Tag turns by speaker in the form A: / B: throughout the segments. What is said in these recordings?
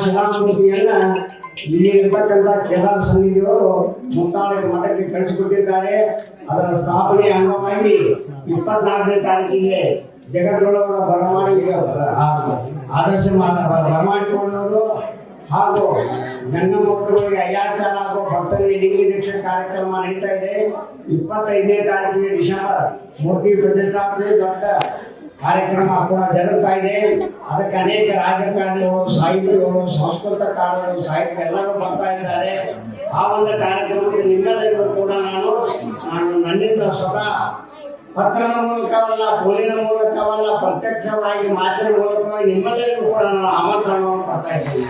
A: ಶಿಲಾಮೂರ್ತಿಯನ್ನ ಇಲ್ಲಿರ್ತಕ್ಕಂಥ ಕೇದಾರ ಸನ್ನಿಧಿಯವರು ಮುಕ್ತಾಳದ ಮಠಕ್ಕೆ ಕಳಿಸಿಕೊಟ್ಟಿದ್ದಾರೆ. ಅದರ ಸ್ಥಾಪನೆ ಅಂಗವಾಗಿ 24ನೇ ತಾರೀಕಿಗೆ ಜಗದ್ಗುರುವರ ಬರಮಾಡಿಕೆ ಆದರ್ಶ ಬರಮಾಡಿಕೊಳ್ಳುವುದು ಹಾಗೂ ಗಂಗಮಠಗಳಿಗೆ ಅಯ್ಯಾಚಾರ ಹಾಗೂ ಭಕ್ತರಿಗೆ ಡಿಗ್ರಿ ದೀಕ್ಷೆ ಕಾರ್ಯಕ್ರಮ ನಡೀತಾ ಇದೆ. 25ನೇ ತಾರೀಕಿಗೆ ಡಿಸೆಂಬರ್ ಮೂರ್ತಿ ಪ್ರತಿಷ್ಠಾಪನೆ ದೊಡ್ಡ ಕಾರ್ಯಕ್ರಮ ಕೂಡ ಜರುಗ್ತಾ ಇದೆ. ಅದಕ್ಕೆ ಅನೇಕ ರಾಜಕಾರಣಿಗಳು, ಸಾಹಿತಿಗಳು, ಸಂಸ್ಕೃತಕಾರರು, ಸಾಹಿತ್ಯ ಎಲ್ಲರೂ ಬರ್ತಾ ಇದ್ದಾರೆ. ಆ ಒಂದು ಕಾರ್ಯಕ್ರಮಕ್ಕೆ ನಿಮ್ಮೆಲ್ಲರಿಗೂ ಕೂಡ ನಾನು ನನ್ನಿಂದ ಸ್ವತಃ ಪತ್ರದ ಮೂಲಕವಲ್ಲ, ಫೋನಿನ ಮೂಲಕವಲ್ಲ, ಪ್ರತ್ಯಕ್ಷವಾಗಿ ಮಾತಿನ ಮೂಲಕವಾಗಿ ನಿಮ್ಮೆಲ್ಲರಿಗೂ ಕೂಡ ನಾನು ಆಮಂತ್ರಣವನ್ನು ಕೊಡ್ತಾ ಇದ್ದೀನಿ.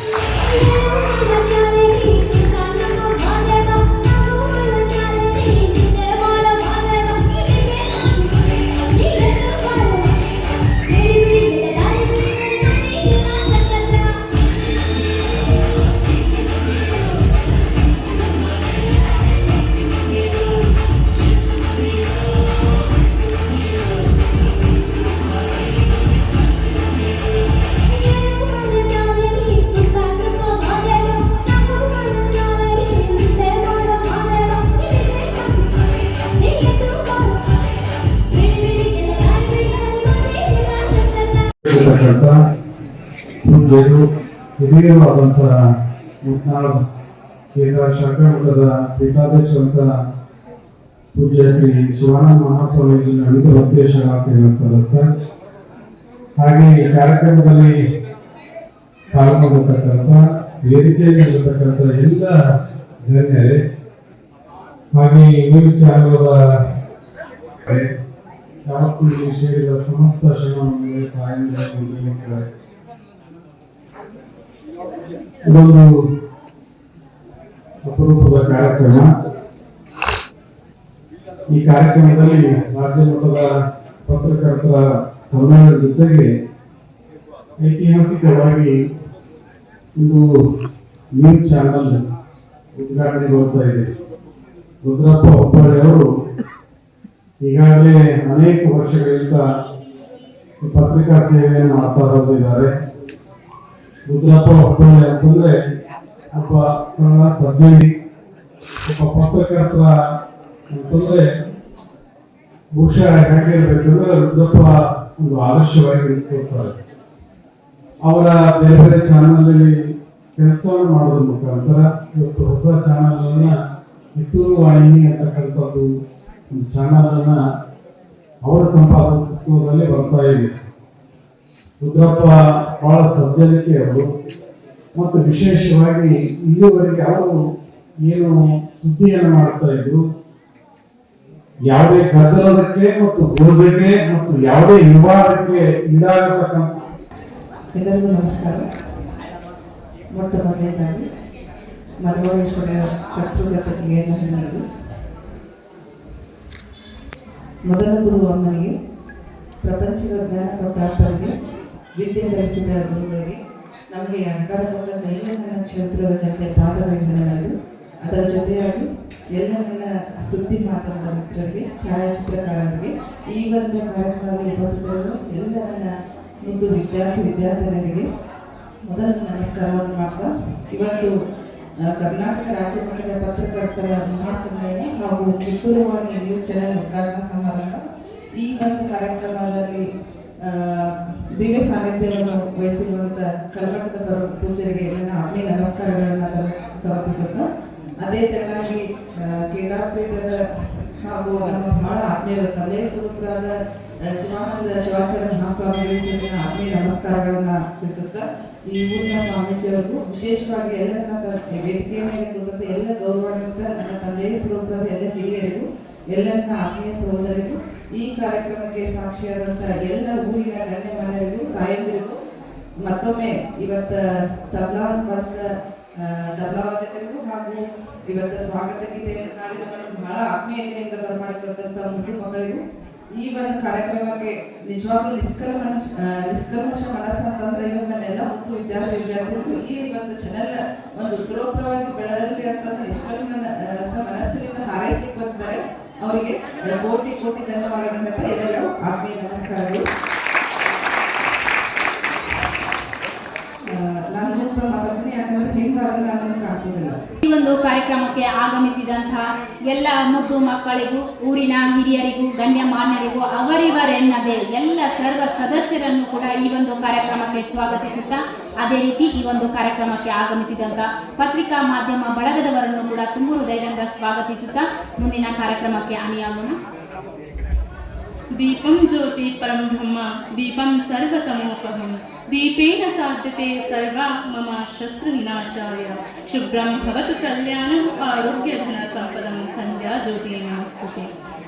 A: ಪೂಜ್ಯರು ಹಿರಿಯರಾದಂತಹ ಮುತ್ನಾಳ ಕೇಂದ್ರ ಶಾಖಾಮಠದ ಪೀಠಾಧ್ಯಕ್ಷರಂತ ಪೂಜ್ಯ ಶ್ರೀ ಶಿವಾನಂದ ಮಹಾಸ್ವಾಮೀಜಿ ಅಮಿತ ಭಕ್ತಿಯ ಶರಣಾರ್ಥಿಗಳ ಸದಸ್ಯ, ಹಾಗೆ ಈ ಕಾರ್ಯಕ್ರಮದಲ್ಲಿ ಪಾಲ್ಗೊಂಡಿರ್ತಕ್ಕಂಥ ವೇದಿಕೆಯಲ್ಲಿರತಕ್ಕಂಥ ಎಲ್ಲ ಗಣ್ಯರೇ, ಹಾಗೆ ನ್ಯೂಸ್ ಚಾನೆಲ್ ಯಾವತ್ತೂ ಸೇರಿದ ಸಮಸ್ತ ಶರಣಾರ್ಥಿಗಳ ತಾಯಿಗಳ ಇದೊಂದು ಅಪರೂಪದ ಕಾರ್ಯಕ್ರಮ. ಈ ಕಾರ್ಯಕ್ರಮದಲ್ಲಿ ರಾಜ್ಯ ಮಟ್ಟದ ಪತ್ರಕರ್ತರ ಸಮ್ಮೇಳನದ ಜೊತೆಗೆ ಐತಿಹಾಸಿಕವಾಗಿ ಒಂದು ನ್ಯೂಸ್ ಚಾನೆಲ್ ಉದ್ಘಾಟನೆಗೊಳ್ತಾ ಇದೆ. ರುದ್ರಪ್ಪ ಹುಬ್ಬಳ್ಳಿ ಅವರು ಈಗಾಗಲೇ ಅನೇಕ ವರ್ಷಗಳಿಂದ ಪತ್ರಿಕಾ ಸೇವೆಯನ್ನು ಮಾಡ್ತಾ ಬಂದಿದ್ದಾರೆ. ರುದ್ರಪ್ಪ ಹುಬ್ಬಳ್ಳಿ ಅಂತಂದ್ರೆ ಒಬ್ಬ ಸಣ್ಣ ಸಜ್ಜನಿ, ಒಬ್ಬ ಪತ್ರಕರ್ತರ ಅಂತಂದ್ರೆ ಬಹುಶಃ ಹೇಗಿರ್ಬೇಕಂದ್ರೆ ರುದ್ರಪ್ಪ ಒಂದು ಆದರ್ಶವಾಗಿ ನಿಂತ್ಕೊಳ್ತಾರೆ. ಅವರ ಬೇರೆ ಬೇರೆ ಚಾನಲ್ನಲ್ಲಿ ಕೆಲಸವನ್ನು ಮಾಡೋದ್ರ ಮುಖಾಂತರ ಇವತ್ತು ಹೊಸ ಚಾನಲ್ ಅನ್ನ ಕಿತ್ತೂರು ವಾಹಿನಿ ಅಂತಕ್ಕಂಥದ್ದು ಒಂದು ಚಾನಲ್ ಅನ್ನ ಅವರ ಸಂಪಾದಕತ್ವದಲ್ಲಿ ಬರ್ತಾ ಇದೆ. ರುದ್ರಪ್ಪ ಬಹಳ ಸಜ್ಜನಿಕೆ ಅವರು, ಮತ್ತು ವಿಶೇಷವಾಗಿ ಇಲ್ಲಿವರೆಗೆ ಅವರು ಏನು ಸುದ್ದಿಯನ್ನು ಮಾಡ್ತಾ ಇದ್ರು, ಯಾವುದೇ ಗದ್ದಲಕ್ಕೆ ಮತ್ತು ಗೋಜೆಗೆ ಮತ್ತು ಯಾವುದೇ ವಿವಾದಕ್ಕೆ ಈಡಾಗತಕ್ಕಂಥ.
B: ಎಲ್ಲರಿಗೂ ನಮಸ್ಕಾರ. ಮೊಟ್ಟ ಮೊದಲನೇದಾಗಿ ಮನೋರೇಶ್ವರ ಕರ್ತೃಗತಿಗೆ ನೀಡಿ ಮೊದಲ ಗುರು ಅಮ್ಮನಿಗೆ, ಪ್ರಪಂಚದ ಜ್ಞಾನ ಕೊಟ್ಟ ಅಪ್ಪನಿಗೆ, ವಿದ್ಯೆ ಕಲಿಸಿದ ಗುರುಗಳಿಗೆ, ನಮಗೆ ಅಧಿಕಾರ ಕೊಟ್ಟಂತ ಎಲ್ಲ ನನ್ನ ಕ್ಷೇತ್ರದ ಜನತೆ ಪಾದವೆಂದು, ಅದರ ಜೊತೆಯಾಗಿ ಎಲ್ಲ ನನ್ನ ಸುದ್ದಿ ಮಾಧ್ಯಮದ ಮಿತ್ರರಿಗೆ, ಛಾಯಾಚಿತ್ರಕಾರರಿಗೆ, ಈ ಒಂದು ಕಾರ್ಯಕ್ರಮದಲ್ಲಿ ಉಪಸ್ಥಿತರು ಎಲ್ಲ ನನ್ನ ಮುದ್ದು ವಿದ್ಯಾರ್ಥಿನಿಯರಿಗೆ ಮೊದಲ ನಮಸ್ಕಾರವನ್ನು ಮಾಡ್ತಾ, ಇವತ್ತು ಕರ್ನಾಟಕ ರಾಜ್ಯ ಮಟ್ಟದ ಪತ್ರಕರ್ತರ ಮಹಾಸಮ್ಮೇಳನ ಹಾಗೂ ಕಿತ್ತೂರು ವಾಹಿನಿ ನ್ಯೂಸ್ ಚಾನೆಲ್ ಉದ್ಘಾಟನಾ ಸಮಾರಂಭ. ಈ ಒಂದು ಕಾರ್ಯಕ್ರಮದಲ್ಲಿ ದಿವ್ಯ ಸಾನ್ನಿಧ್ಯವನ್ನು ವಹಿಸಿರುವಂಥ ಕಲ್ಮಠದ ಪೂಜರಿಗೆ ನನ್ನ ಆತ್ಮೀಯ ನಮಸ್ಕಾರಗಳನ್ನು ಸಮರ್ಪಿಸುತ್ತಾ, ಅದೇ ತೆರನಾಗಿ ಕೇದಾರಪೀಠದ ಹಾಗೂ ನಮ್ಮ ಬಹಳ ಆತ್ಮೀಯರ ತಂದೆಯ ಸ್ವರೂಪರಾದ ಶಿವಾನಂದ ಶಿವಾಚಾರ್ಯ ಮಹಾಸ್ವಾಮಿಗಳಿಗೆ ಆತ್ಮೀಯ ನಮಸ್ಕಾರಗಳನ್ನು ತಿಳಿಸುತ್ತಾ, ಈ ಊರಿನ ಸ್ವಾಮೀಜಿಯವರಿಗೂ ವಿಶೇಷವಾಗಿ ಎಲ್ಲ ನನ್ನ ವೇದಿಕೆಯ ಮೇಲೆ ಕುರಿತಂತೆ ಎಲ್ಲ ಗೌರವಾನ್ವಿತ ನನ್ನ ತಂದೆಯ ಸ್ವರೂಪರಾದ ಎಲ್ಲ ಹಿರಿಯರಿಗೂ, ಎಲ್ಲ ನನ್ನ ಆತ್ಮೀಯ ಸಹೋದರಿಗೂ, ಈ ಕಾರ್ಯಕ್ರಮಕ್ಕೆ ಸಾಕ್ಷಿಯಾದಂಥ ಎಲ್ಲ ಊರಿನ ಗಣ್ಯಮಾನ್ಯರಿಗೂ, ತಾಯಂದಿರಿಗೂ ಮತ್ತೊಮ್ಮೆ ಇವತ್ತು ತಬ್ಲಾ ವಾಸಿಸಿದ ತಬಲಾವಾದಕರಿಗೂ ಹಾಗೂ ಇವತ್ತು ಸ್ವಾಗತ ಗೀತೆಯನ್ನು ಹಾಡಿದ ಬಹಳ ಆತ್ಮೀಯತೆಯಿಂದ ಬರಮಾಡಿಕೊಂಡಂತ ಮುದ್ದು ಮಕ್ಕಳಿಗೂ ಈ ಒಂದು ಕಾರ್ಯಕ್ರಮಕ್ಕೆ ನಿಜವಾಗ್ಲೂ ನಿಷ್ಕಲ್ಮಶ ಮನಸ್ಸು ಅಂತಂದ್ರೆ ಇವತ್ತನ್ನೆಲ್ಲ ಮುದ್ದು ವಿದ್ಯಾರ್ಥಿಗಳು ಈ ಒಂದು ಚಾನೆಲ್ ಒಂದು ಉತ್ತರೋತ್ತರವಾಗಿ ಬೆಳೆಯಲಿ ಅಂತ ನಿಷ್ಕಲ್ಮಶ ಮನಸ್ಸಿನಿಂದ ಹಾರೈಸಲಿಕ್ಕೆ ಬಂದಿದ್ದಾರೆ. ಅವರಿಗೆ ಕೋಟಿ ಧನ್ಯವಾದಗಳು. ಎಲ್ಲರಿಗೂ ಆತ್ಮೀಯ ನಮಸ್ಕಾರಗಳು. ನಾನು ಮಾತಾಡ್ತೀನಿ, ಯಾಕಂದ್ರೆ ಹಿಂದಾಗಲ್ಲ ನಾನು ಕಾಣಿಸೋದಿಲ್ಲ.
C: ಈ ಒಂದು ಕಾರ್ಯಕ್ರಮಕ್ಕೆ ಆಗಮಿಸಿದಂತಹ ಎಲ್ಲ ಮುದ್ದು ಮಕ್ಕಳಿಗೂ, ಊರಿನ ಹಿರಿಯರಿಗೂ, ಗಣ್ಯಮಾನ್ಯರಿಗೂ, ಅವರಿವರೆನ್ನದೇ ಎಲ್ಲ ಸರ್ವ ಸದಸ್ಯರನ್ನು ಕೂಡ ಈ ಒಂದು ಕಾರ್ಯಕ್ರಮಕ್ಕೆ ಸ್ವಾಗತಿಸುತ್ತಾ, ಅದೇ ರೀತಿ ಈ ಒಂದು ಕಾರ್ಯಕ್ರಮಕ್ಕೆ ಆಗಮಿಸಿದಂತಹ ಪತ್ರಿಕಾ ಮಾಧ್ಯಮ ಬಳಗದವರನ್ನು ಕೂಡ ತುಂಬ ಹೃದಯದಿಂದ ಸ್ವಾಗತಿಸುತ್ತಾ ಮುಂದಿನ ಕಾರ್ಯಕ್ರಮಕ್ಕೆ ಅಣಿಯಾಗೋಣ.
D: दीपं ज्योति परम ब्रह्म दीपं सर्वतमोपहं दीपेन साध्यते सर्वा मम शत्रु विनाशाय शुभ्रं भवतु कल्याणं आरोग्य धन संपदं संध्या ज्योति नमस्तुते.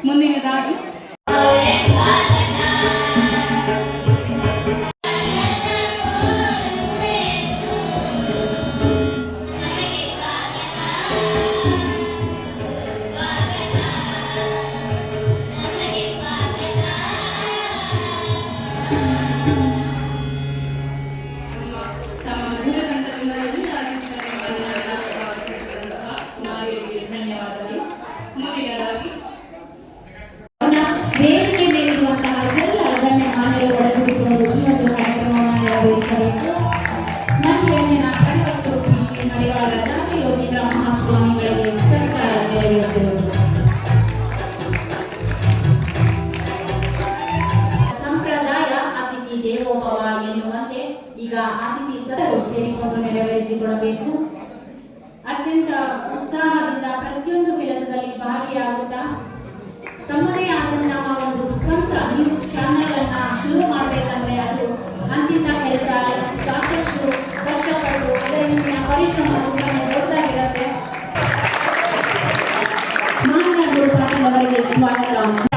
D: ಮುಂದಿನದಾಗಿ
C: ವೇದಿಕೆ ಮೇಲಿರುವಂತಹ ಎಲ್ಲ ಗಣ್ಯಮಾನ್ಯರು ಒಳಗೊಂಡಿರುವುದು ಈ ಒಂದು ಕಾರ್ಯಕ್ರಮವನ್ನು ನೆರವೇರಿಸಬೇಕು. ಮಹಿಳೆಯರ ಕಣ್ವಸ್ತುತಿ ಶ್ರೀ ಮಡಿವಾಳ ರಾಜಯೋಗೀಂದ್ರ ಮಹಾಸ್ವಾಮಿಗಳಿಗೆ ಸರ್ಕಾರ ನೆರವೇರಿಸಿರುವುದು. ಸಂಪ್ರದಾಯ ಅತಿಥಿ ದೇವೋಭವ ಎನ್ನುವಂತೆ ಈಗ ಅತಿಥಿ ಸದಸ್ಯರು ಸೇರಿಕೊಂಡು ನೆರವೇರಿಸಿಕೊಳ್ಳಬೇಕು. ಅತ್ಯಂತ ಉತ್ಸಾಹದಿಂದ ಪ್ರತಿಯೊಂದು ಕೆಲಸದಲ್ಲಿ ಭಾಗಿಯಾಗುತ್ತಾ ತಮ್ಮದೇ ಆದಂತಹ ಒಂದು ಸ್ವಂತ ನ್ಯೂಸ್ ಚಾನೆಲ್ ಅನ್ನ ಶುರು ಮಾಡಬೇಕಂದ್ರೆ ಅದು ಅಂತಿಂತ ಕೆಲಸ ಸಾಕಷ್ಟು ಕಷ್ಟಪಟ್ಟು ಅದರ ಹಿಂದಿನ ಪರಿಶ್ರಮ ತುಂಬಾ ದೊಡ್ಡದಾಗಿರುತ್ತೆ. ಮಾನ್ಯ ಗುರು ಪಾಟೀಲ್ ಅವರಿಗೆ ಸ್ವಾಗತ.